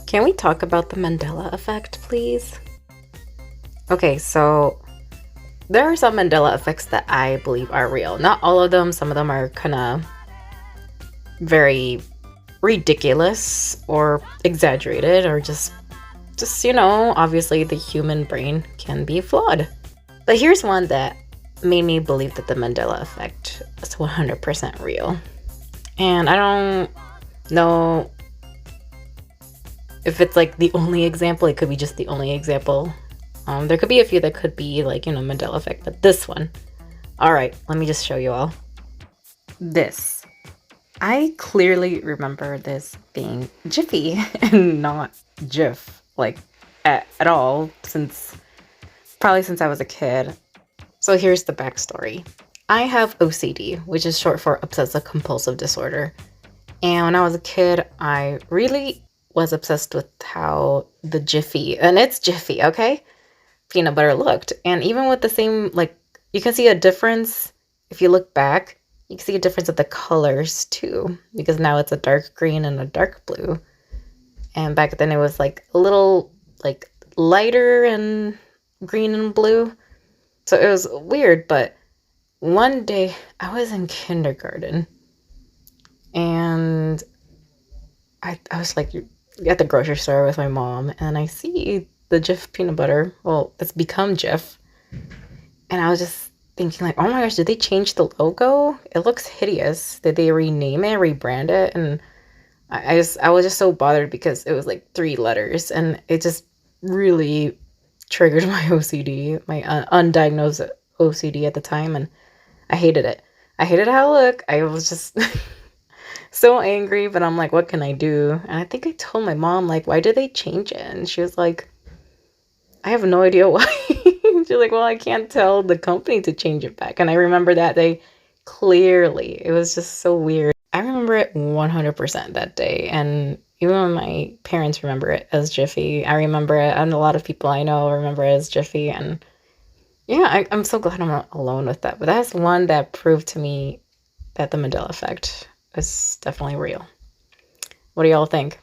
Can we talk about the Mandela effect, please? Okay, so there are some Mandela effects that I believe are real. Not all of them. Some of them are kind of very ridiculous or exaggerated or just obviously the human brain can be flawed. But here's one that made me believe that the Mandela effect is 100% real. And I don't know if it's like the only example. It could be just the only example. There could be a few that could be like, Mandela effect, but this one. All right, let me just show you all. This. I clearly remember this being Jiffy and not Jiff, like at all, probably since I was a kid. So here's the backstory. I have OCD, which is short for obsessive compulsive disorder. And when I was a kid, I really was obsessed with how the Jiffy, and it's Jiffy, okay? Peanut butter looked. And even with the same, you can see a difference if you look back. You can see a difference of the colors too, because now it's a dark green and a dark blue. And back then it was like a little lighter and green and blue. So it was weird, but one day I was in kindergarten and I was like at the grocery store with my mom, and I see the Jif peanut butter. Well, it's become Jif. And I was just thinking like, oh my gosh, did they change the logo? It looks hideous. Did they rename it, rebrand it? And I was just so bothered because it was like 3 letters, and it just really triggered my OCD, my undiagnosed OCD at the time, and I hated it. I hated how it looked. I was just so angry, but I'm like, what can I do? And I think I told my mom, like, why did they change it? And she was like, I have no idea why. She's like, well, I can't tell the company to change it back. And I remember that day clearly. It was just so weird. I remember it 100% that day. And even when my parents remember it as Jiffy, I remember it. And a lot of people I know remember it as Jiffy. And yeah, I'm so glad I'm not alone with that. But that's one that proved to me that the Mandela effect is definitely real. What do y'all think?